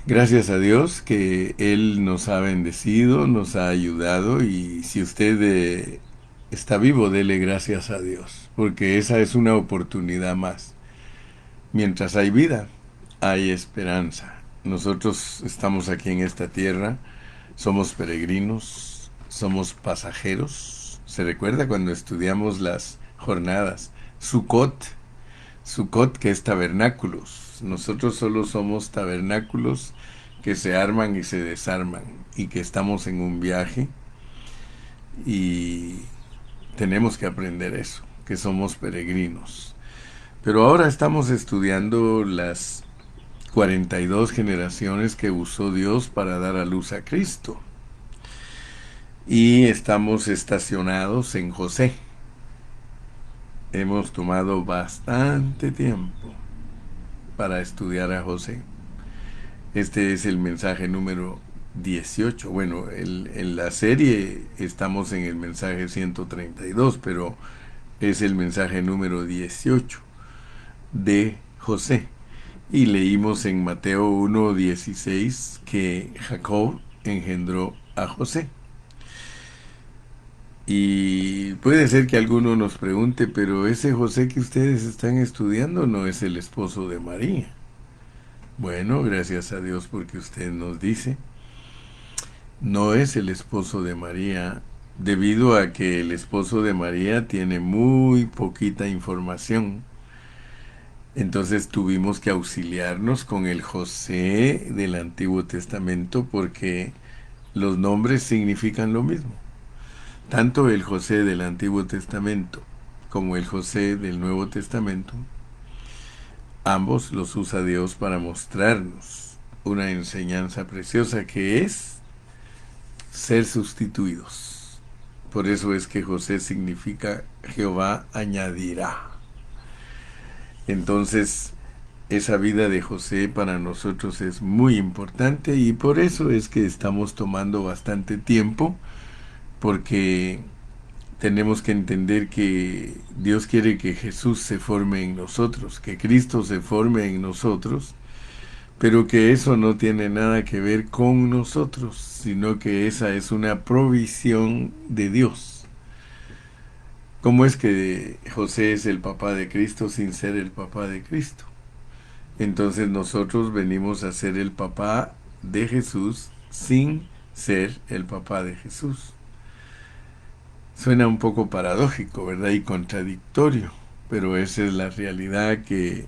Gracias a Dios que Él nos ha bendecido, nos ha ayudado y si usted está vivo, dele gracias a Dios, porque esa es una oportunidad más. Mientras hay vida, hay esperanza. Nosotros estamos aquí en esta tierra, somos peregrinos, somos pasajeros. ¿Se recuerda cuando estudiamos las jornadas? Sukkot, Sukkot que es tabernáculos. Nosotros solo somos tabernáculos que se arman y se desarman y que estamos en un viaje y tenemos que aprender eso, que somos peregrinos. Pero ahora estamos estudiando las 42 generaciones que usó Dios para dar a luz a Cristo. Y estamos estacionados en José. Hemos tomado bastante tiempo para estudiar a José. Este es el mensaje número 18. Bueno, en la serie estamos en el mensaje 132, pero es el mensaje número 18 de José. Y leímos en Mateo 1:16 que Jacob engendró a José. Y puede ser que alguno nos pregunte, pero ese José que ustedes están estudiando no es el esposo de María. Bueno, gracias a Dios porque usted nos dice, no es el esposo de María, debido a que el esposo de María tiene muy poquita información. Entonces tuvimos que auxiliarnos con el José del Antiguo Testamento porque los nombres significan lo mismo. Tanto el José del Antiguo Testamento como el José del Nuevo Testamento, ambos los usa Dios para mostrarnos una enseñanza preciosa que es ser sustituidos. Por eso es que José significa Jehová añadirá. Entonces, esa vida de José para nosotros es muy importante y por eso es que estamos tomando bastante tiempo, porque tenemos que entender que Dios quiere que Jesús se forme en nosotros, que Cristo se forme en nosotros, pero que eso no tiene nada que ver con nosotros, sino que esa es una provisión de Dios. ¿Cómo es que José es el papá de Cristo sin ser el papá de Cristo? Entonces nosotros venimos a ser el papá de Jesús sin ser el papá de Jesús. Suena un poco paradójico, ¿verdad? Y contradictorio, pero esa es la realidad, que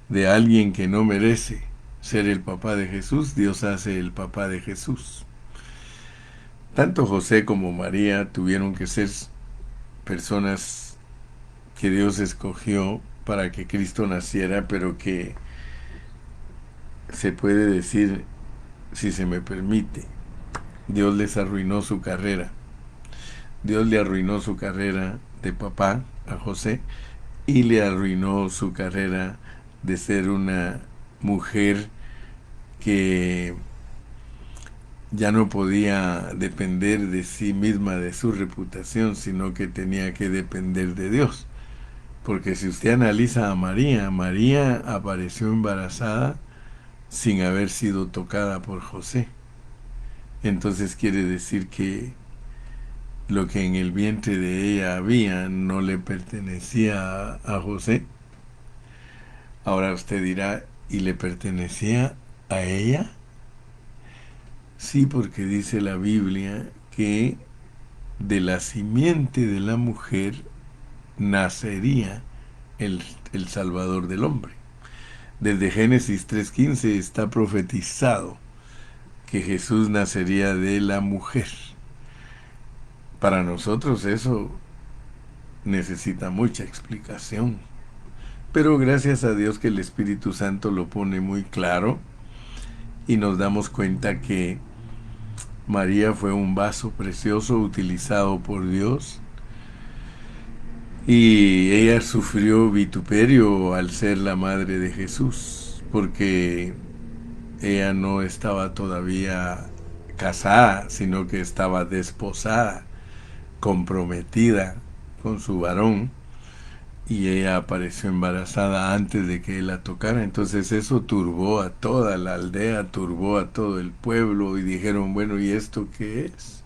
de alguien que no merece ser el papá de Jesús, Dios hace el papá de Jesús. Tanto José como María tuvieron que ser personas que Dios escogió para que Cristo naciera, pero que se puede decir, si se me permite, Dios les arruinó su carrera. Dios le arruinó su carrera de papá a José y le arruinó su carrera de ser una mujer que ya no podía depender de sí misma, de su reputación, sino que tenía que depender de Dios. Porque si usted analiza a María, María apareció embarazada sin haber sido tocada por José. Entonces quiere decir que lo que en el vientre de ella había no le pertenecía a José. Ahora usted dirá, ¿y le pertenecía a ella? Sí, porque dice la Biblia que de la simiente de la mujer nacería el Salvador del hombre. Desde Génesis 3:15 está profetizado que Jesús nacería de la mujer. Para nosotros eso necesita mucha explicación, pero gracias a Dios que el Espíritu Santo lo pone muy claro y nos damos cuenta que María fue un vaso precioso utilizado por Dios, y ella sufrió vituperio al ser la madre de Jesús, porque ella no estaba todavía casada, sino que estaba desposada, comprometida con su varón, y ella apareció embarazada antes de que él la tocara. Entonces eso turbó a toda la aldea, turbó a todo el pueblo y dijeron, bueno, ¿y esto qué es?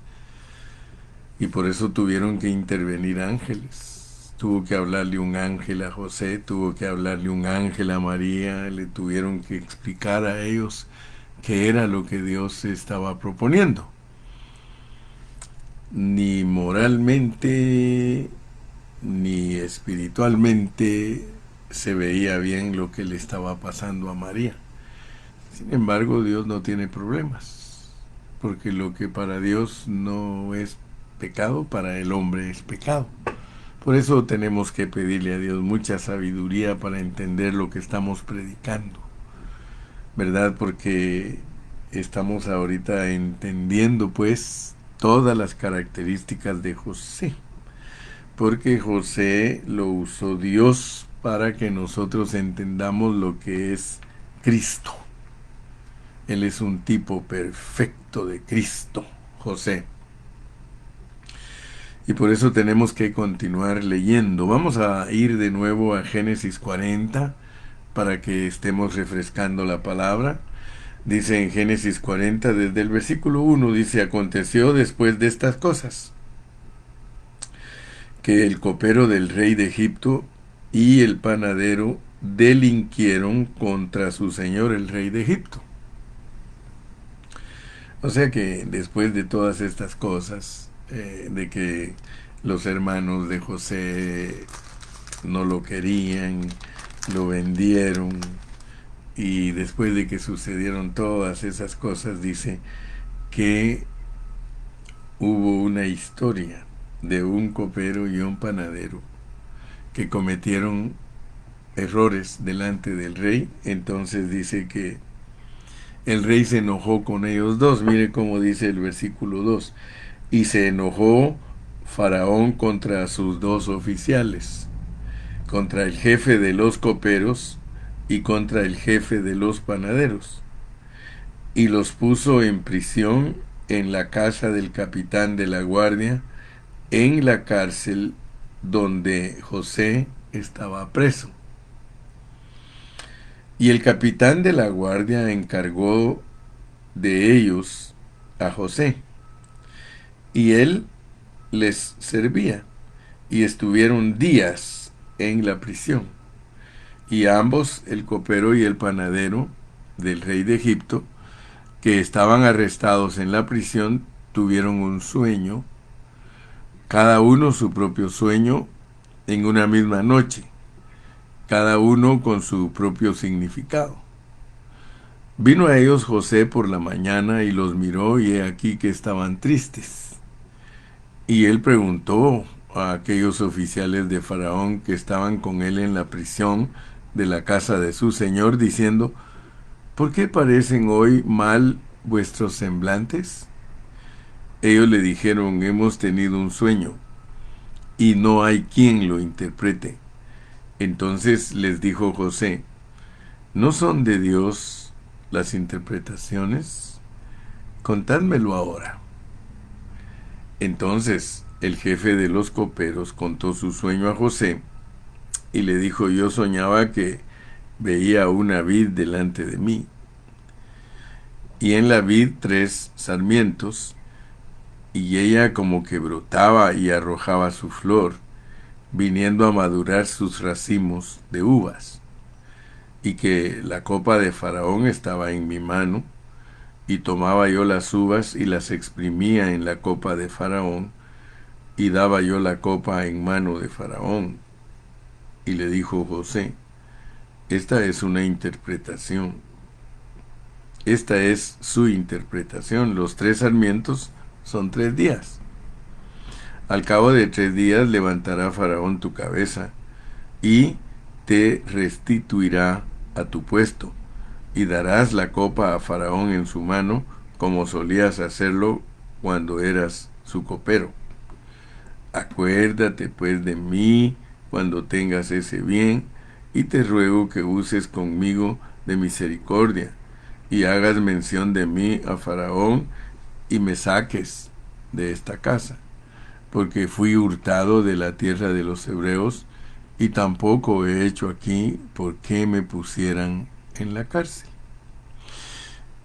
Y por eso tuvieron que intervenir ángeles. Tuvo que hablarle un ángel a José, tuvo que hablarle un ángel a María, le tuvieron que explicar a ellos qué era lo que Dios estaba proponiendo. Ni moralmente ni espiritualmente se veía bien lo que le estaba pasando a María. Sin embargo, Dios no tiene problemas, porque lo que para Dios no es pecado, para el hombre es pecado. Por eso tenemos que pedirle a Dios mucha sabiduría para entender lo que estamos predicando, ¿verdad? Porque estamos ahorita entendiendo pues todas las características de José, porque José lo usó Dios para que nosotros entendamos lo que es Cristo. Él es un tipo perfecto de Cristo, José. Y por eso tenemos que continuar leyendo. Vamos a ir de nuevo a Génesis 40 para que estemos refrescando la palabra. Dice en Génesis 40, desde el versículo 1, dice, aconteció después de estas cosas, que el copero del rey de Egipto y el panadero delinquieron contra su señor el rey de Egipto. O sea que después de todas estas cosas, de que los hermanos de José no lo querían, lo vendieron, y después de que sucedieron todas esas cosas, dice que hubo una historia de un copero y un panadero que cometieron errores delante del rey. Entonces dice que el rey se enojó con ellos dos. Mire cómo dice el versículo 2. Y se enojó Faraón contra sus dos oficiales, contra el jefe de los coperos y contra el jefe de los panaderos, y los puso en prisión en la casa del capitán de la guardia, en la cárcel donde José estaba preso. Y el capitán de la guardia encargó de ellos a José, y él les servía, y estuvieron días en la prisión. Y ambos, el copero y el panadero del rey de Egipto, que estaban arrestados en la prisión, tuvieron un sueño, cada uno su propio sueño, en una misma noche, cada uno con su propio significado. Vino a ellos José por la mañana y los miró, y he aquí que estaban tristes. Y él preguntó a aquellos oficiales de Faraón que estaban con él en la prisión de la casa de su señor, diciendo, ¿por qué parecen hoy mal vuestros semblantes? Ellos le dijeron, hemos tenido un sueño, y no hay quien lo interprete. Entonces les dijo José, ¿no son de Dios las interpretaciones? Contádmelo ahora. Entonces el jefe de los coperos contó su sueño a José, y le dijo, yo soñaba que veía una vid delante de mí, y en la vid 3 sarmientos, y ella como que brotaba y arrojaba su flor, viniendo a madurar sus racimos de uvas, y que la copa de Faraón estaba en mi mano, y tomaba yo las uvas y las exprimía en la copa de Faraón, y daba yo la copa en mano de Faraón. Y le dijo José, esta es una interpretación. Esta es su interpretación. Los 3 sarmientos son 3 días. Al cabo de 3 días levantará Faraón tu cabeza y te restituirá a tu puesto, y darás la copa a Faraón en su mano, como solías hacerlo cuando eras su copero. Acuérdate pues de mí cuando tengas ese bien, y te ruego que uses conmigo de misericordia, y hagas mención de mí a Faraón, y me saques de esta casa, porque fui hurtado de la tierra de los hebreos, y tampoco he hecho aquí por qué me pusieran en la cárcel.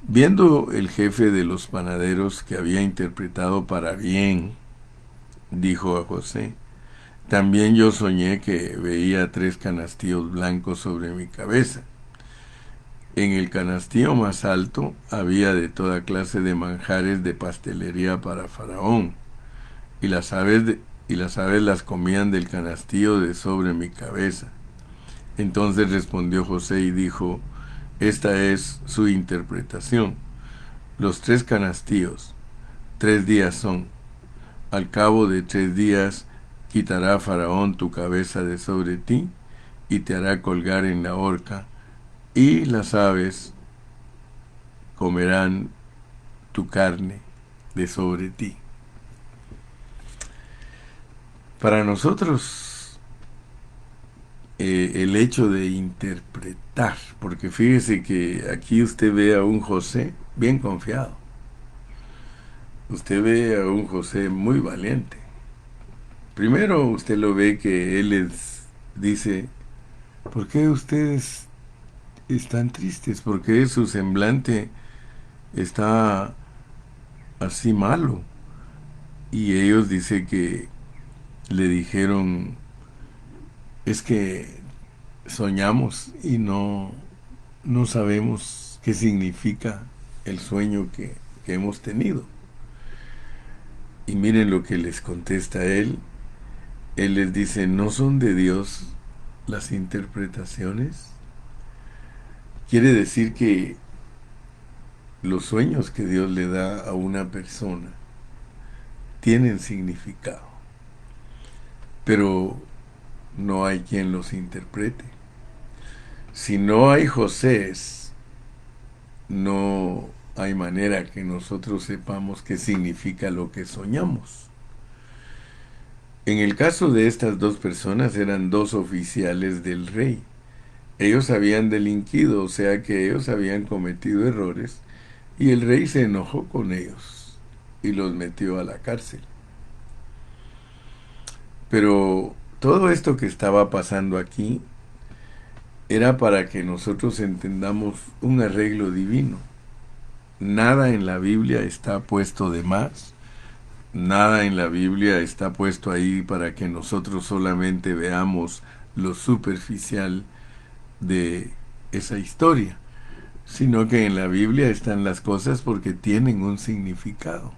Viendo el jefe de los panaderos que había interpretado para bien, dijo a José, también yo soñé que veía 3 canastillos blancos sobre mi cabeza. En el canastillo más alto había de toda clase de manjares de pastelería para Faraón, y las aves las comían del canastillo de sobre mi cabeza. Entonces respondió José y dijo, esta es su interpretación. Los 3 canastillos, 3 días son. Al cabo de 3 días quitará Faraón tu cabeza de sobre ti y te hará colgar en la horca, y las aves comerán tu carne de sobre ti. Para nosotros, el hecho de interpretar, porque fíjese que aquí usted ve a un José bien confiado, usted ve a un José muy valiente. Primero usted lo ve que él dice, ¿por qué ustedes están tristes? ¿Por qué su semblante está así malo? Y ellos dice que le dijeron, es que soñamos y no sabemos qué significa el sueño que hemos tenido. Y miren lo que les contesta él. Él les dice, ¿no son de Dios las interpretaciones? Quiere decir que los sueños que Dios le da a una persona tienen significado, pero no hay quien los interprete. Si no hay Josés, no hay manera que nosotros sepamos qué significa lo que soñamos. En el caso de estas 2 personas eran 2 oficiales del rey. Ellos habían delinquido, o sea que ellos habían cometido errores, y el rey se enojó con ellos y los metió a la cárcel. Pero todo esto que estaba pasando aquí era para que nosotros entendamos un arreglo divino. Nada en la Biblia está puesto de más. Nada en la Biblia está puesto ahí para que nosotros solamente veamos lo superficial de esa historia, sino que en la Biblia están las cosas porque tienen un significado.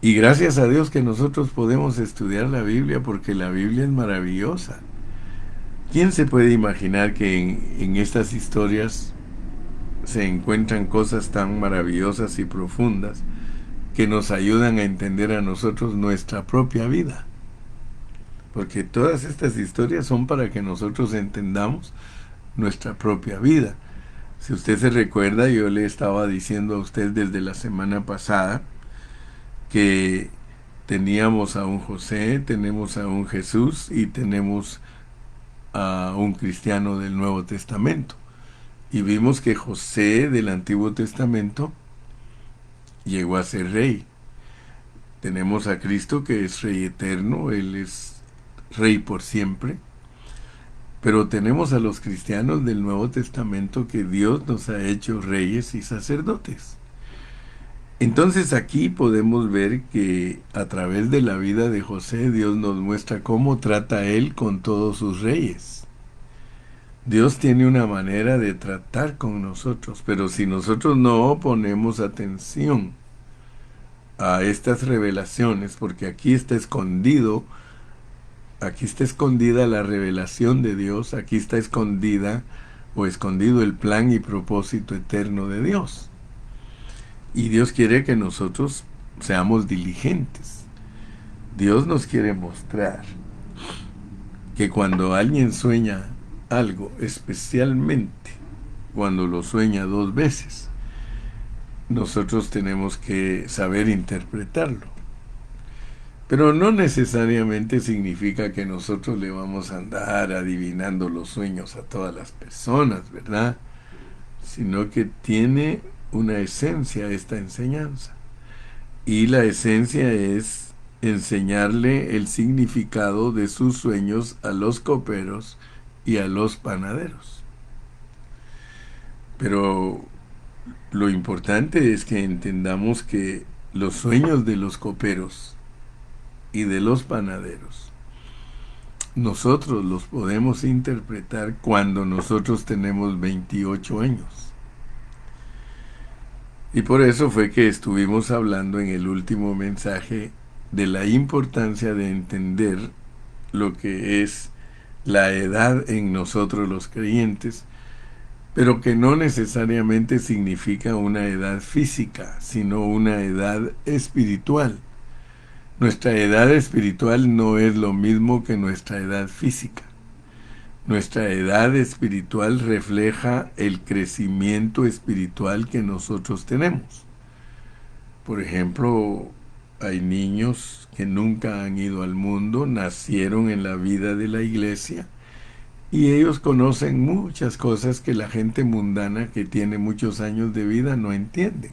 Y gracias a Dios que nosotros podemos estudiar la Biblia porque la Biblia es maravillosa. ¿Quién se puede imaginar que en estas historias se encuentran cosas tan maravillosas y profundas que nos ayudan a entender a nosotros nuestra propia vida? Porque todas estas historias son para que nosotros entendamos nuestra propia vida. Si usted se recuerda, yo le estaba diciendo a usted desde la semana pasada que teníamos a un José, tenemos a un Jesús y tenemos a un cristiano del Nuevo Testamento. Y vimos que José del Antiguo Testamento llegó a ser rey. Tenemos a Cristo que es rey eterno, Él es rey por siempre. Pero tenemos a los cristianos del Nuevo Testamento que Dios nos ha hecho reyes y sacerdotes. Entonces aquí podemos ver que a través de la vida de José Dios nos muestra cómo trata Él con todos sus reyes. Dios tiene una manera de tratar con nosotros, pero si nosotros no ponemos atención a estas revelaciones, porque aquí está escondida la revelación de Dios, aquí está escondido el plan y propósito eterno de Dios. Y Dios quiere que nosotros seamos diligentes. Dios nos quiere mostrar que cuando alguien sueña algo, especialmente cuando lo sueña 2 veces, nosotros tenemos que saber interpretarlo. Pero no necesariamente significa que nosotros le vamos a andar adivinando los sueños a todas las personas, ¿verdad? Sino que tiene una esencia esta enseñanza. Y la esencia es enseñarle el significado de sus sueños a los coperos y a los panaderos. Pero lo importante es que entendamos que los sueños de los coperos y de los panaderos, nosotros los podemos interpretar cuando nosotros tenemos 28 años. Y por eso fue que estuvimos hablando en el último mensaje de la importancia de entender lo que es la edad en nosotros los creyentes, pero que no necesariamente significa una edad física, sino una edad espiritual. Nuestra edad espiritual no es lo mismo que nuestra edad física. Nuestra edad espiritual refleja el crecimiento espiritual que nosotros tenemos. Por ejemplo, hay niños que nunca han ido al mundo, nacieron en la vida de la iglesia, y ellos conocen muchas cosas que la gente mundana que tiene muchos años de vida no entienden.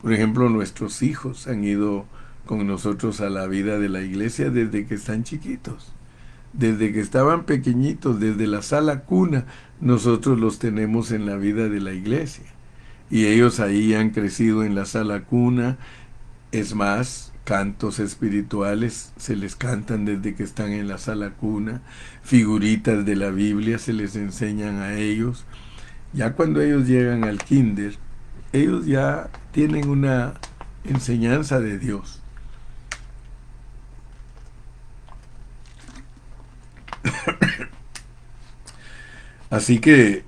Por ejemplo, nuestros hijos han ido con nosotros a la vida de la iglesia desde que están chiquitos. Desde que estaban pequeñitos, desde la sala cuna, nosotros los tenemos en la vida de la iglesia. Y ellos ahí han crecido en la sala cuna. Es más, cantos espirituales se les cantan desde que están en la sala cuna, figuritas de la Biblia se les enseñan a ellos. Ya cuando ellos llegan al kinder, ellos ya tienen una enseñanza de Dios. Así que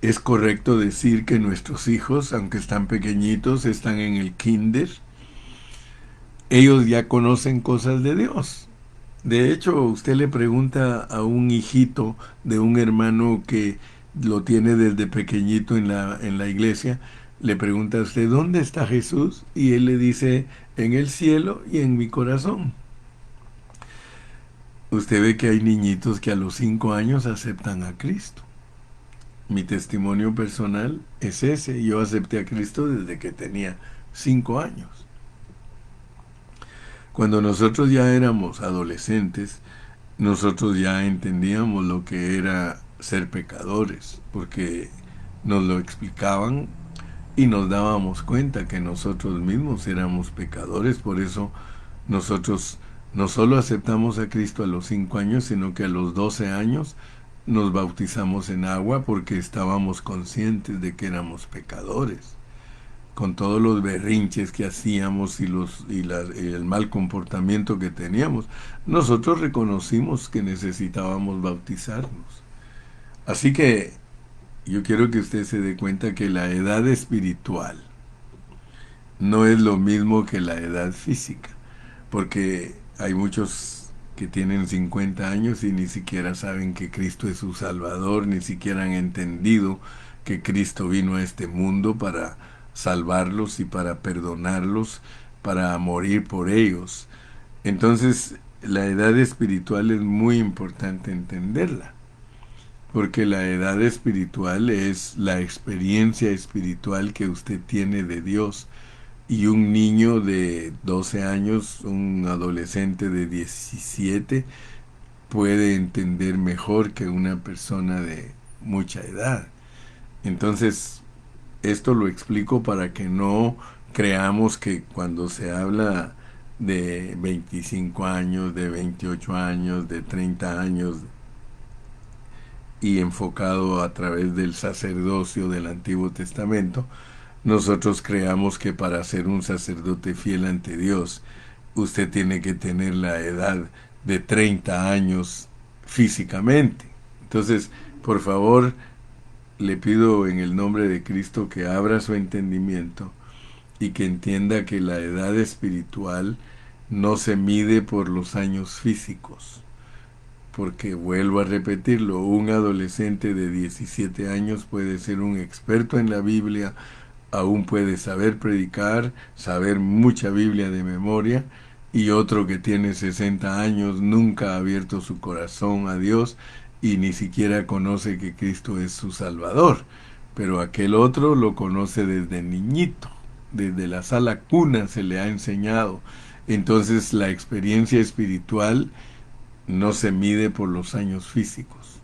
es correcto decir que nuestros hijos, aunque están pequeñitos, están en el kinder, ellos ya conocen cosas de Dios. De hecho, usted le pregunta a un hijito de un hermano que lo tiene desde pequeñito en la iglesia, le pregunta a usted, ¿dónde está Jesús? Y él le dice, en el cielo y en mi corazón. Usted ve que hay niñitos que a los 5 años aceptan a Cristo. Mi testimonio personal es ese. Yo acepté a Cristo desde que tenía 5 años. Cuando nosotros ya éramos adolescentes, nosotros ya entendíamos lo que era ser pecadores, porque nos lo explicaban y nos dábamos cuenta que nosotros mismos éramos pecadores. Por eso nosotros no solo aceptamos a Cristo a los 5 años, sino que a los 12 años nos bautizamos en agua porque estábamos conscientes de que éramos pecadores. Con todos los berrinches que hacíamos y el mal comportamiento que teníamos, nosotros reconocimos que necesitábamos bautizarnos. Así que yo quiero que usted se dé cuenta que la edad espiritual no es lo mismo que la edad física, porque hay muchos que tienen 50 años y ni siquiera saben que Cristo es su Salvador, ni siquiera han entendido que Cristo vino a este mundo para salvarlos y para perdonarlos, para morir por ellos. Entonces, la edad espiritual es muy importante entenderla, porque la edad espiritual es la experiencia espiritual que usted tiene de Dios. Y un niño de 12 años, un adolescente de 17, puede entender mejor que una persona de mucha edad. Entonces, esto lo explico para que no creamos que cuando se habla de 25 años, de 28 años, de 30 años, y enfocado a través del sacerdocio del Antiguo Testamento, nosotros creamos que para ser un sacerdote fiel ante Dios, usted tiene que tener la edad de 30 años físicamente. Entonces, por favor, le pido en el nombre de Cristo que abra su entendimiento y que entienda que la edad espiritual no se mide por los años físicos. Porque vuelvo a repetirlo, un adolescente de 17 años puede ser un experto en la Biblia, aún puede saber predicar, saber mucha Biblia de memoria, y otro que tiene 60 años nunca ha abierto su corazón a Dios y ni siquiera conoce que Cristo es su Salvador. Pero aquel otro lo conoce desde niñito, desde la sala cuna se le ha enseñado. Entonces la experiencia espiritual no se mide por los años físicos,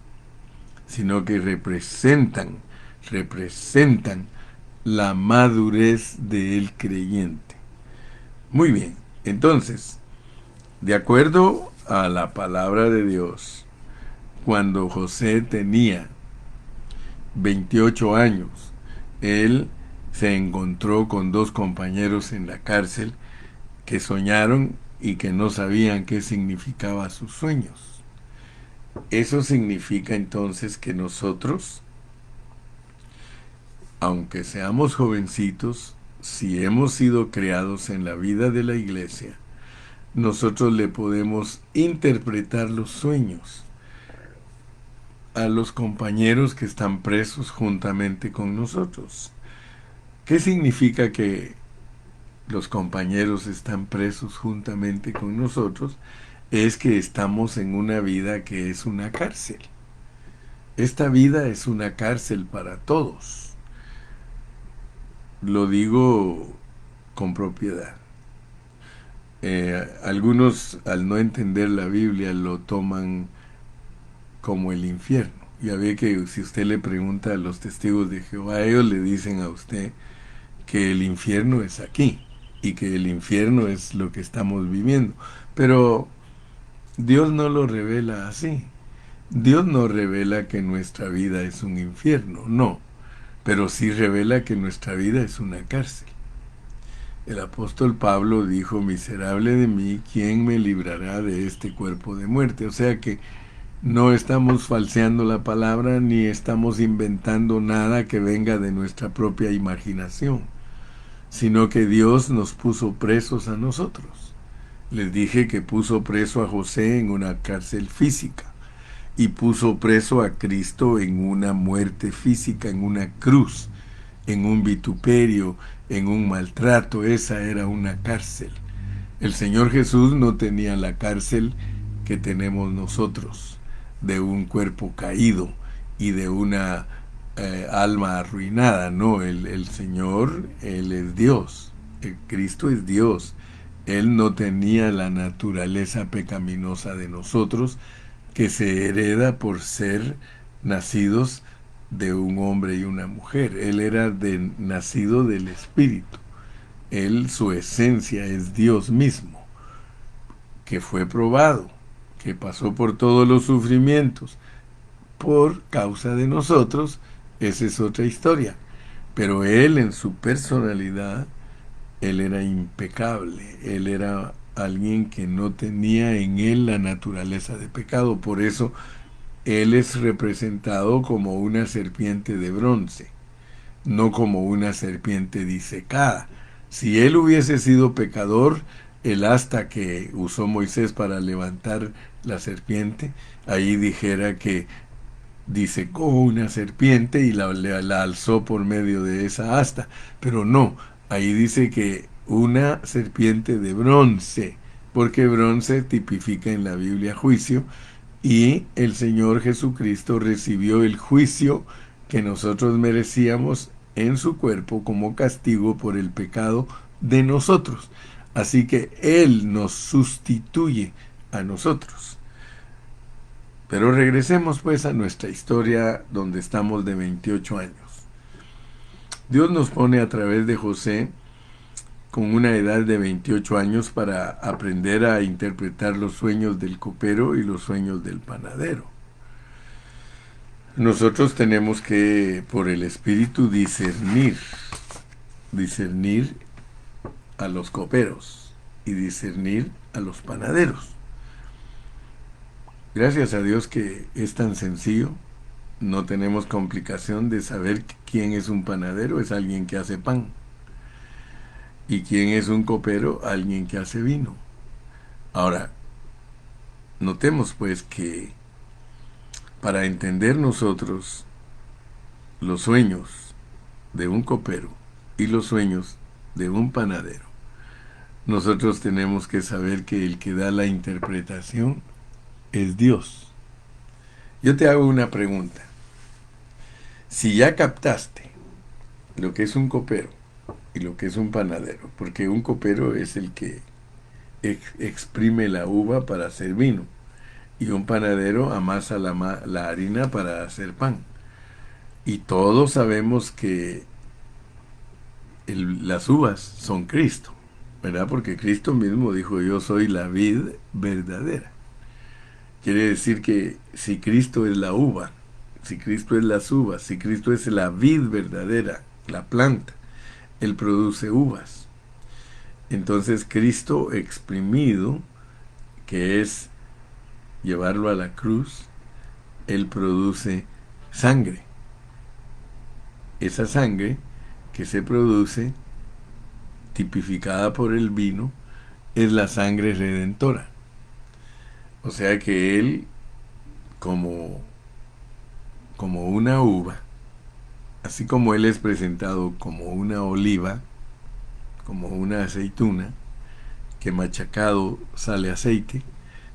sino que representan la madurez del creyente. Muy bien, entonces, de acuerdo a la palabra de Dios, cuando José tenía 28 años, él se encontró con dos compañeros en la cárcel que soñaron y que no sabían qué significaban sus sueños. Eso significa entonces que nosotros, aunque seamos jovencitos, si hemos sido creados en la vida de la iglesia, nosotros le podemos interpretar los sueños a los compañeros que están presos juntamente con nosotros. ¿Qué significa que los compañeros están presos juntamente con nosotros? Es que estamos en una vida que es una cárcel. Esta vida es una cárcel para todos. Lo digo con propiedad. Algunos, al no entender la Biblia, lo toman como el infierno. Ya ve que si usted le pregunta a los testigos de Jehová, ellos le dicen a usted que el infierno es aquí y que el infierno es lo que estamos viviendo. Pero Dios no lo revela así. Dios no revela que nuestra vida es un infierno, no, pero sí revela que nuestra vida es una cárcel. El apóstol Pablo dijo: miserable de mí, ¿quién me librará de este cuerpo de muerte? O sea que no estamos falseando la palabra ni estamos inventando nada que venga de nuestra propia imaginación, sino que Dios nos puso presos a nosotros. Les dije que puso preso a José en una cárcel física y puso preso a Cristo en una muerte física, en una cruz, en un vituperio, en un maltrato. Esa era una cárcel. El Señor Jesús no tenía la cárcel que tenemos nosotros, de un cuerpo caído y de una alma arruinada. No, el Señor, Él es Dios. El Cristo es Dios. Él no tenía la naturaleza pecaminosa de nosotros, que se hereda por ser nacidos de un hombre y una mujer. Él era nacido del Espíritu. Él, su esencia es Dios mismo, que fue probado, que pasó por todos los sufrimientos por causa de nosotros. Esa es otra historia. Pero Él, en su personalidad, Él era impecable. Él era alguien que no tenía en Él la naturaleza de pecado. Por eso Él es representado como una serpiente de bronce, no como una serpiente disecada. Si Él hubiese sido pecador, el asta que usó Moisés para levantar la serpiente, ahí dijera que disecó una serpiente y la alzó por medio de esa asta. Pero no, ahí dice que una serpiente de bronce, porque bronce tipifica en la Biblia juicio, y el Señor Jesucristo recibió el juicio que nosotros merecíamos en su cuerpo como castigo por el pecado de nosotros. Así que Él nos sustituye a nosotros. Pero regresemos pues a nuestra historia donde estamos de 28 años. Dios nos pone a través de José con una edad de 28 años para aprender a interpretar los sueños del copero y los sueños del panadero. Nosotros tenemos que, por el Espíritu, discernir a los coperos y discernir a los panaderos. Gracias a Dios que es tan sencillo, no tenemos complicación de saber quién es un panadero. Es alguien que hace pan. ¿Y quién es un copero? Alguien que hace vino. Ahora, notemos pues que para entender nosotros los sueños de un copero y los sueños de un panadero, nosotros tenemos que saber que el que da la interpretación es Dios. Yo te hago una pregunta. Si ya captaste lo que es un copero y lo que es un panadero, porque un copero es el que exprime la uva para hacer vino, y un panadero amasa la harina para hacer pan. Y todos sabemos que las uvas son Cristo, ¿verdad? Porque Cristo mismo dijo: yo soy la vid verdadera. Quiere decir que si Cristo es la uva, si Cristo es las uvas, si Cristo es la vid verdadera, la planta, Él produce uvas. Entonces Cristo exprimido, que es llevarlo a la cruz, Él produce sangre. Esa sangre que se produce, tipificada por el vino, es la sangre redentora. O sea que Él, como, como una uva, así como Él es presentado como una oliva, como una aceituna, que machacado sale aceite,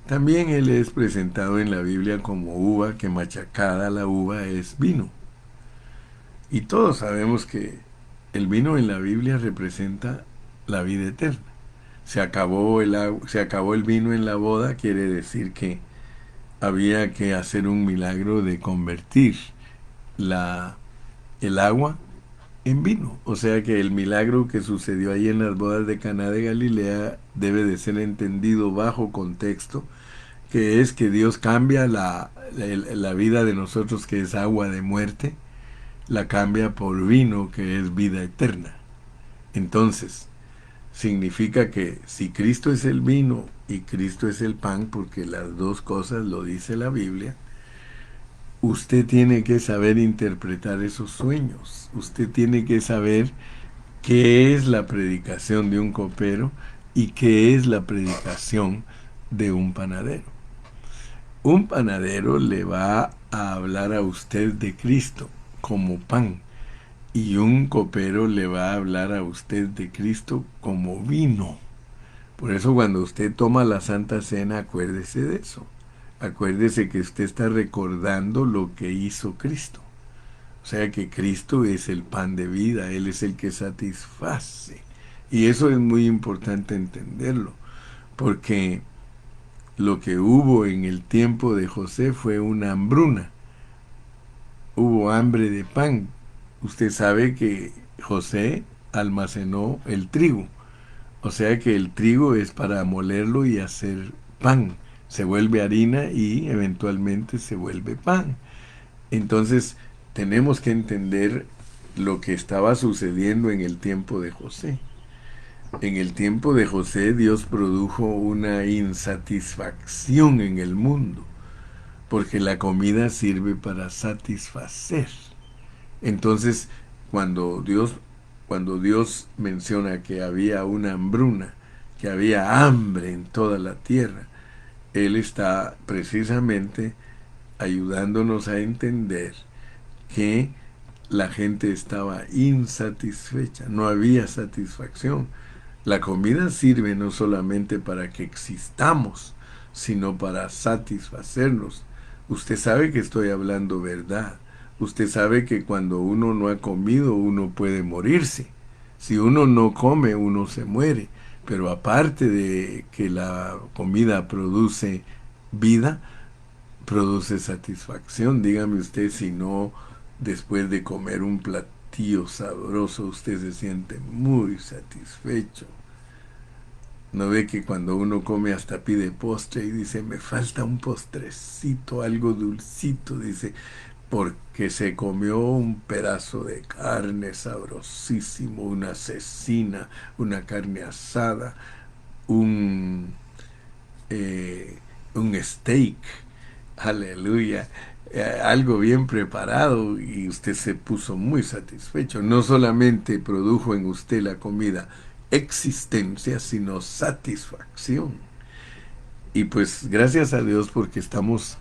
también Él es presentado en la Biblia como uva, que machacada la uva es vino. Y todos sabemos que el vino en la Biblia representa la vida eterna. Se acabó el vino en la boda, quiere decir que había que hacer un milagro de convertir el agua en vino. O sea que el milagro que sucedió ahí en las bodas de Caná de Galilea debe de ser entendido bajo contexto, que es que Dios cambia la vida de nosotros, que es agua de muerte, la cambia por vino, que es vida eterna. Entonces, significa que si Cristo es el vino y Cristo es el pan, porque las dos cosas lo dice la Biblia, usted tiene que saber interpretar esos sueños. Usted tiene que saber qué es la predicación de un copero y qué es la predicación de un panadero. Un panadero le va a hablar a usted de Cristo como pan, y un copero le va a hablar a usted de Cristo como vino. Por eso cuando usted toma la Santa Cena, acuérdese de eso. Acuérdese que usted está recordando lo que hizo Cristo. O sea que Cristo es el pan de vida, Él es el que satisface. Y eso es muy importante entenderlo, porque lo que hubo en el tiempo de José fue una hambruna. Hubo hambre de pan. Usted sabe que José almacenó el trigo. O sea que el trigo es para molerlo y hacer pan. Se vuelve harina y eventualmente se vuelve pan. Entonces tenemos que entender lo que estaba sucediendo en el tiempo de José. En el tiempo de José, Dios produjo una insatisfacción en el mundo, porque la comida sirve para satisfacer. Entonces, cuando Dios menciona que había una hambruna, que había hambre en toda la tierra, Él está precisamente ayudándonos a entender que la gente estaba insatisfecha, no había satisfacción. La comida sirve no solamente para que existamos, sino para satisfacernos. Usted sabe que estoy hablando verdad. Usted sabe que cuando uno no ha comido, uno puede morirse. Si uno no come, uno se muere. Pero aparte de que la comida produce vida, produce satisfacción. Dígame usted si no, después de comer un platillo sabroso, usted se siente muy satisfecho. ¿No ve que cuando uno come hasta pide postre y dice: me falta un postrecito, algo dulcito? Dice, porque se comió un pedazo de carne sabrosísimo, una cecina, una carne asada, un, un steak, aleluya, algo bien preparado, y usted se puso muy satisfecho. No solamente produjo en usted la comida existencia, sino satisfacción. Y pues gracias a Dios, porque estamos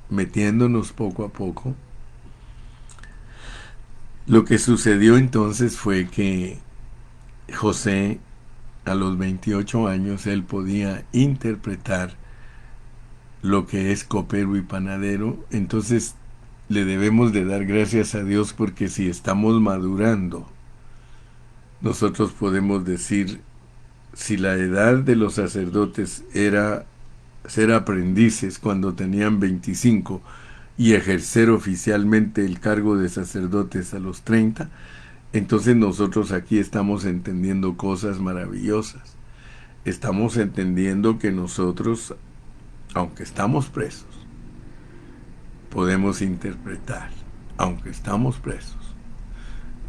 metiéndonos poco a poco. Lo que sucedió entonces fue que José, a los 28 años, él podía interpretar lo que es copero y panadero. Entonces le debemos de dar gracias a Dios, porque si estamos madurando, nosotros podemos decir: si la edad de los sacerdotes era ser aprendices cuando tenían 25 y ejercer oficialmente el cargo de sacerdotes a los 30, entonces nosotros aquí estamos entendiendo cosas maravillosas. Estamos entendiendo que nosotros, aunque estamos presos, podemos interpretar. Aunque estamos presos,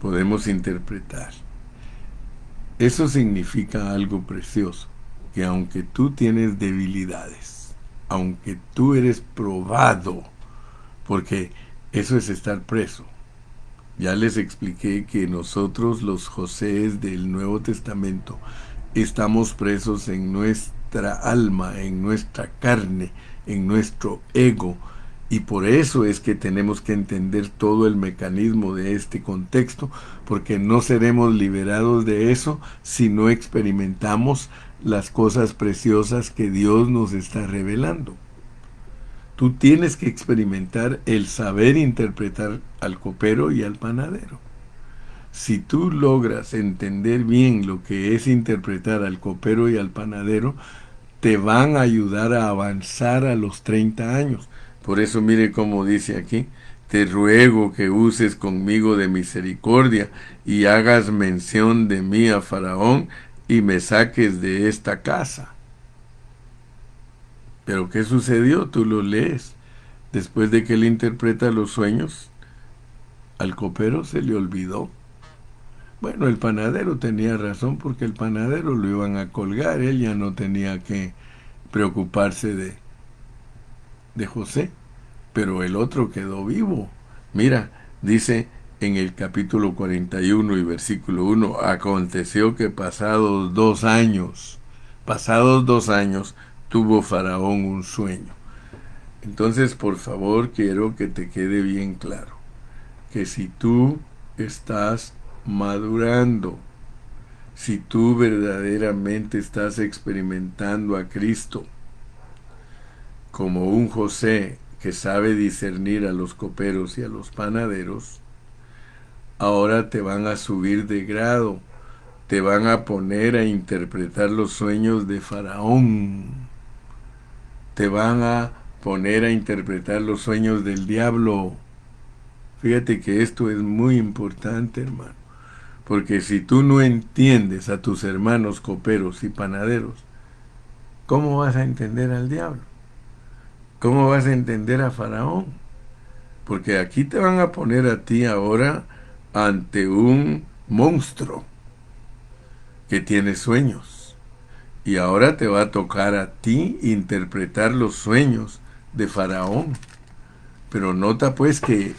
podemos interpretar. Eso significa algo precioso, que aunque tú tienes debilidades, aunque tú eres probado, porque eso es estar preso. Ya les expliqué que nosotros, los Josés del Nuevo Testamento, estamos presos en nuestra alma, en nuestra carne, en nuestro ego, y por eso es que tenemos que entender todo el mecanismo de este contexto, porque no seremos liberados de eso si no experimentamos las cosas preciosas que Dios nos está revelando. Tú tienes que experimentar el saber interpretar al copero y al panadero. Si tú logras entender bien lo que es interpretar al copero y al panadero, te van a ayudar a avanzar a los 30 años. Por eso mire cómo dice aquí: te ruego que uses conmigo de misericordia y hagas mención de mí a Faraón y me saques de esta casa. Pero ¿qué sucedió? Tú lo lees. Después de que él interpreta los sueños, al copero se le olvidó. Bueno, el panadero tenía razón, porque el panadero lo iban a colgar. Él ya no tenía que preocuparse de José, pero el otro quedó vivo. Mira, dice en el capítulo 41 y versículo 1, aconteció que pasados 2 años, tuvo Faraón un sueño. Entonces, por favor, quiero que te quede bien claro que si tú estás madurando, si tú verdaderamente estás experimentando a Cristo como un José que sabe discernir a los coperos y a los panaderos, ahora te van a subir de grado, te van a poner a interpretar los sueños de Faraón, te van a poner a interpretar los sueños del diablo. Fíjate que esto es muy importante, hermano, porque si tú no entiendes a tus hermanos coperos y panaderos, ¿cómo vas a entender al diablo? ¿Cómo vas a entender a Faraón? Porque aquí te van a poner a ti ahora ante un monstruo que tiene sueños. Y ahora te va a tocar a ti interpretar los sueños de Faraón. Pero nota pues que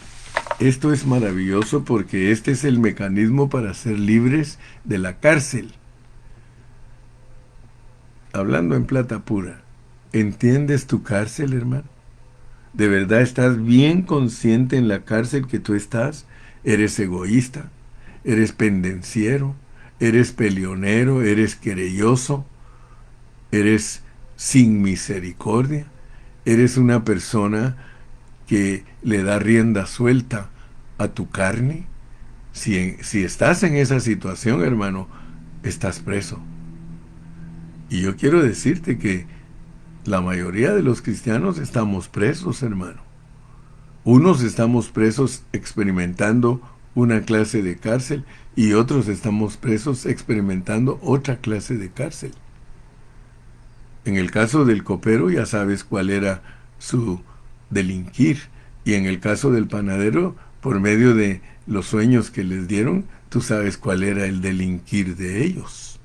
esto es maravilloso, porque este es el mecanismo para ser libres de la cárcel. Hablando en plata pura, ¿entiendes tu cárcel, hermano? ¿De verdad estás bien consciente en la cárcel que tú estás? ¿Eres egoísta? ¿Eres pendenciero? ¿Eres peleonero? ¿Eres querelloso? ¿Eres sin misericordia? ¿Eres una persona que le da rienda suelta a tu carne? Si estás en esa situación, hermano, estás preso. Y yo quiero decirte que la mayoría de los cristianos estamos presos, hermano. Unos estamos presos experimentando una clase de cárcel y otros estamos presos experimentando otra clase de cárcel. En el caso del copero ya sabes cuál era su delinquir, y en el caso del panadero, por medio de los sueños que les dieron, tú sabes cuál era el delinquir de ellos.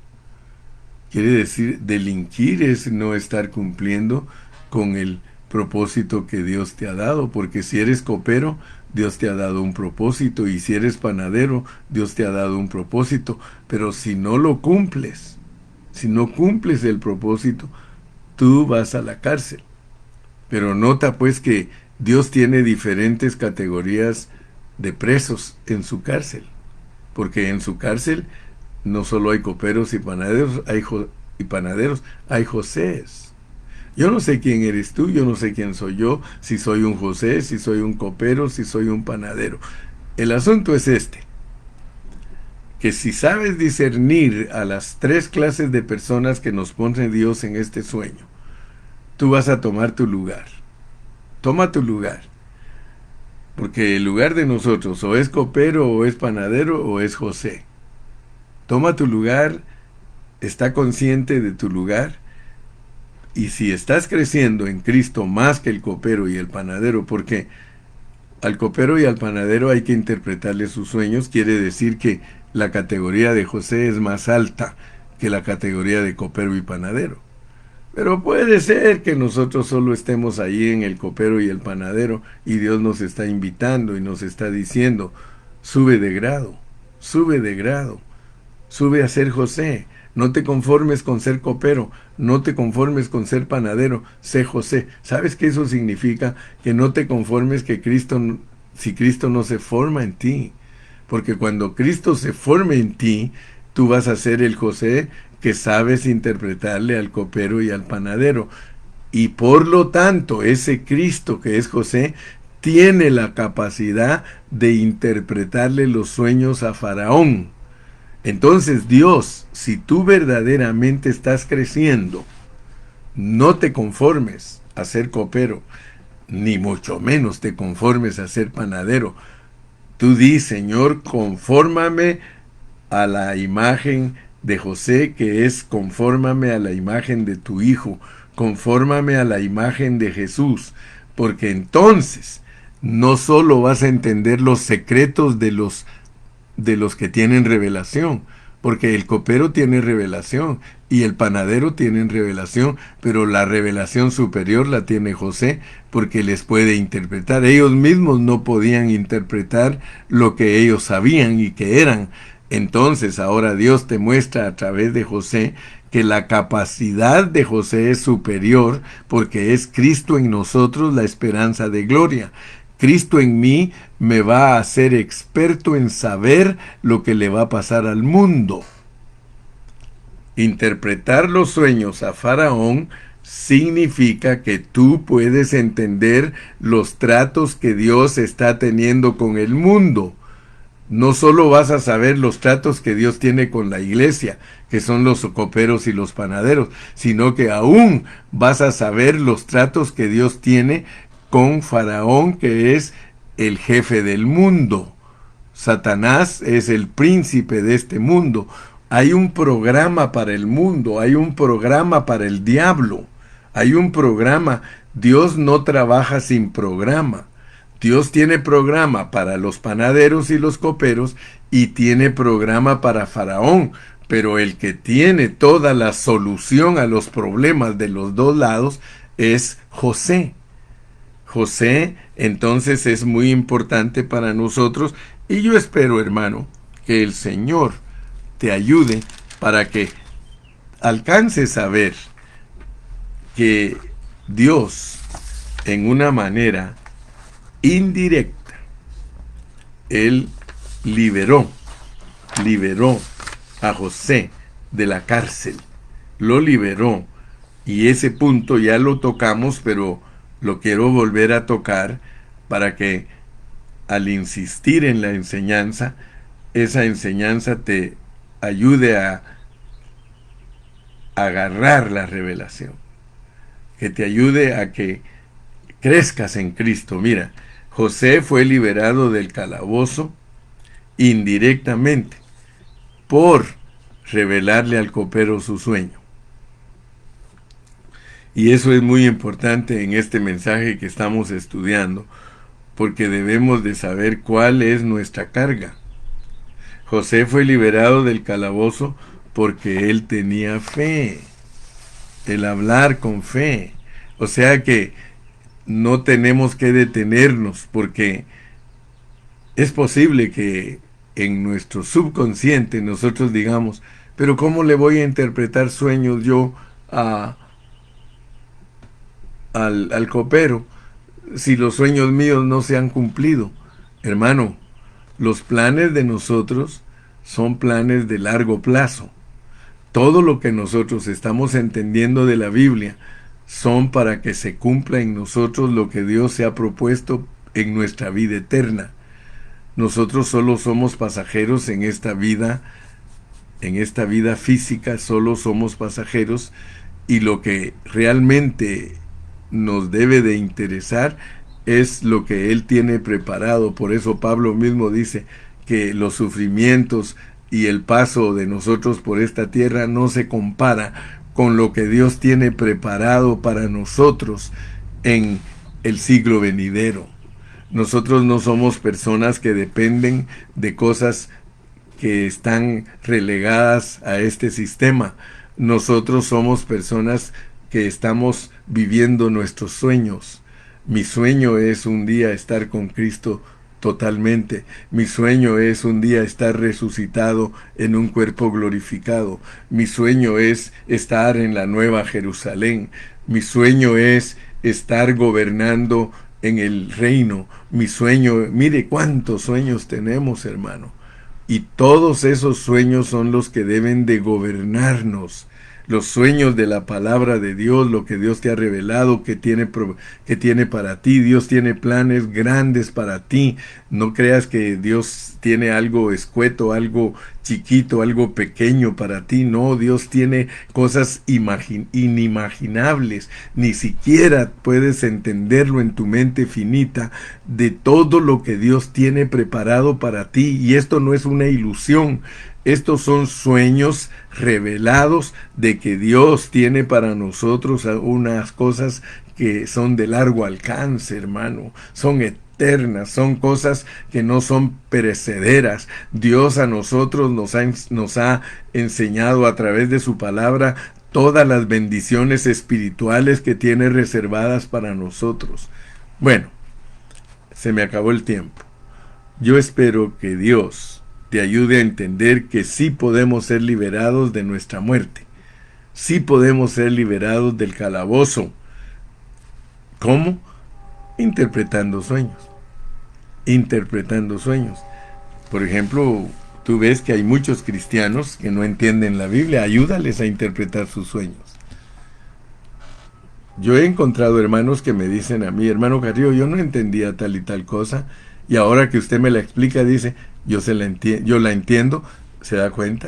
Quiere decir, delinquir es no estar cumpliendo con el propósito que Dios te ha dado, porque si eres copero, Dios te ha dado un propósito, y si eres panadero, Dios te ha dado un propósito, pero si no lo cumples, si no cumples el propósito, tú vas a la cárcel. Pero nota pues que Dios tiene diferentes categorías de presos en su cárcel, porque en su cárcel no solo hay coperos y panaderos, hay Josés. Yo no sé quién eres tú, yo no sé quién soy yo, si soy un José, si soy un copero, si soy un panadero. El asunto es este, que si sabes discernir a las tres clases de personas que nos pone Dios en este sueño, tú vas a tomar tu lugar. Toma tu lugar. Porque el lugar de nosotros o es copero, o es panadero, o es José. Toma tu lugar, está consciente de tu lugar, y si estás creciendo en Cristo más que el copero y el panadero, porque al copero y al panadero hay que interpretarle sus sueños, quiere decir que la categoría de José es más alta que la categoría de copero y panadero. Pero puede ser que nosotros solo estemos ahí en el copero y el panadero y Dios nos está invitando y nos está diciendo, sube de grado, sube de grado, sube a ser José. No te conformes con ser copero, no te conformes con ser panadero, sé José. ¿Sabes qué eso significa? Que no te conformes que si Cristo no se forma en ti. Porque cuando Cristo se forme en ti, tú vas a ser el José que sabes interpretarle al copero y al panadero. Y por lo tanto, ese Cristo que es José tiene la capacidad de interpretarle los sueños a Faraón. Entonces Dios, si tú verdaderamente estás creciendo, no te conformes a ser copero, ni mucho menos te conformes a ser panadero. Tú di, Señor, confórmame a la imagen de José, que es confórmame a la imagen de tu Hijo, confórmame a la imagen de Jesús, porque entonces no solo vas a entender los secretos de los que tienen revelación, porque el copero tiene revelación y el panadero tiene revelación, pero la revelación superior la tiene José, porque les puede interpretar. Ellos mismos no podían interpretar lo que ellos sabían y que eran. Entonces ahora Dios te muestra a través de José que la capacidad de José es superior, porque es Cristo en nosotros la esperanza de gloria. Cristo en mí me va a hacer experto en saber lo que le va a pasar al mundo. Interpretar los sueños a Faraón significa que tú puedes entender los tratos que Dios está teniendo con el mundo. No solo vas a saber los tratos que Dios tiene con la iglesia, que son los coperos y los panaderos, sino que aún vas a saber los tratos que Dios tiene con Faraón, que es el jefe del mundo. Satanás es el príncipe de este mundo. Hay un programa para el mundo, hay un programa para el diablo, hay un programa. Dios no trabaja sin programa. Dios tiene programa para los panaderos y los coperos y tiene programa para Faraón, pero el que tiene toda la solución a los problemas de los dos lados es José. José, entonces, es muy importante para nosotros, y yo espero, hermano, que el Señor te ayude para que alcances a ver que Dios, en una manera indirecta, Él liberó a José de la cárcel, lo liberó, y ese punto ya lo tocamos, pero lo quiero volver a tocar para que al insistir en la enseñanza, esa enseñanza te ayude a agarrar la revelación, que te ayude a que crezcas en Cristo. Mira, José fue liberado del calabozo indirectamente por revelarle al copero su sueño. Y eso es muy importante en este mensaje que estamos estudiando, porque debemos de saber cuál es nuestra carga. José fue liberado del calabozo porque él tenía fe, el hablar con fe. O sea que no tenemos que detenernos, porque es posible que en nuestro subconsciente nosotros digamos, pero ¿cómo le voy a interpretar sueños yo al copero si los sueños míos no se han cumplido? Hermano, los planes de nosotros son planes de largo plazo. Todo lo que nosotros estamos entendiendo de la Biblia son para que se cumpla en nosotros lo que Dios se ha propuesto en nuestra vida eterna. Nosotros solo somos pasajeros en esta vida física, solo somos pasajeros, y lo que realmente nos debe de interesar es lo que Él tiene preparado. Por eso Pablo mismo dice que los sufrimientos y el paso de nosotros por esta tierra no se compara con lo que Dios tiene preparado para nosotros en el siglo venidero. Nosotros no somos personas que dependen de cosas que están relegadas a este sistema. Nosotros somos personas que estamos viviendo nuestros sueños. Mi sueño es un día estar con Cristo totalmente. Mi sueño es un día estar resucitado en un cuerpo glorificado. Mi sueño es estar en la Nueva Jerusalén. Mi sueño es estar gobernando en el reino. Mi sueño, mire cuántos sueños tenemos, hermano. Y todos esos sueños son los que deben de gobernarnos. Los sueños de la palabra de Dios, lo que Dios te ha revelado, que tiene para ti. Dios tiene planes grandes para ti. No creas que Dios tiene algo escueto, algo chiquito, algo pequeño para ti. No, Dios tiene cosas inimaginables. Ni siquiera puedes entenderlo en tu mente finita de todo lo que Dios tiene preparado para ti. Y esto no es una ilusión. Estos son sueños revelados de que Dios tiene para nosotros unas cosas que son de largo alcance, hermano. Son eternas, son cosas que no son perecederas. Dios a nosotros nos ha enseñado a través de su palabra todas las bendiciones espirituales que tiene reservadas para nosotros. Bueno, se me acabó el tiempo. Yo espero que Dios te ayude a entender que sí podemos ser liberados de nuestra muerte. Sí podemos ser liberados del calabozo. ¿Cómo? Interpretando sueños. Interpretando sueños. Por ejemplo, tú ves que hay muchos cristianos que no entienden la Biblia. Ayúdales a interpretar sus sueños. Yo he encontrado hermanos que me dicen a mí, hermano Carrillo, yo no entendía tal y tal cosa, y ahora que usted me la explica, dice, yo la entiendo, ¿se da cuenta?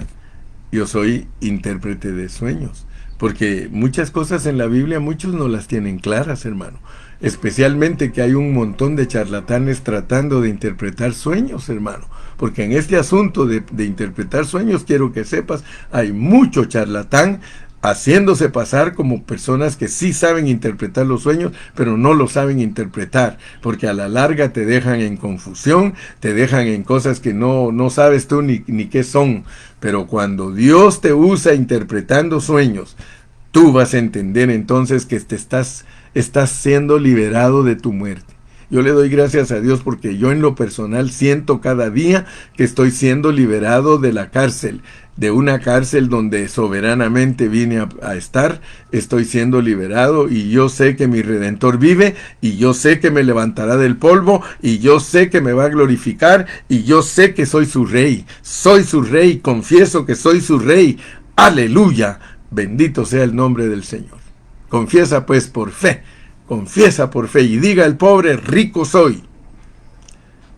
Yo soy intérprete de sueños, porque muchas cosas en la Biblia muchos no las tienen claras, hermano. Especialmente que hay un montón de charlatanes tratando de interpretar sueños, hermano. Porque en este asunto de interpretar sueños, quiero que sepas, hay mucho charlatán haciéndose pasar como personas que sí saben interpretar los sueños, pero no lo saben interpretar, porque a la larga te dejan en confusión, te dejan en cosas que no sabes tú ni qué son. Pero cuando Dios te usa interpretando sueños, tú vas a entender entonces que estás siendo liberado de tu muerte. Yo le doy gracias a Dios porque yo en lo personal siento cada día que estoy siendo liberado de la cárcel, de una cárcel donde soberanamente vine a estar. Estoy siendo liberado y yo sé que mi Redentor vive, y yo sé que me levantará del polvo, y yo sé que me va a glorificar, y yo sé que soy su rey, confieso que soy su rey. Aleluya, bendito sea el nombre del Señor. Confiesa pues por fe. Confiesa por fe, y diga el pobre, rico soy.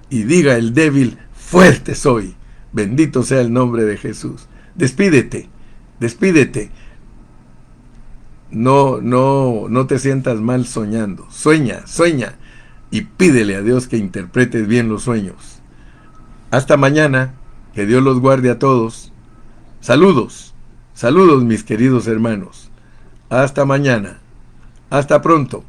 Y diga el débil, fuerte soy. Bendito sea el nombre de Jesús. Despídete. No te sientas mal soñando. Sueña. Y pídele a Dios que interpretes bien los sueños. Hasta mañana. Que Dios los guarde a todos. Saludos mis queridos hermanos. Hasta mañana. Hasta pronto.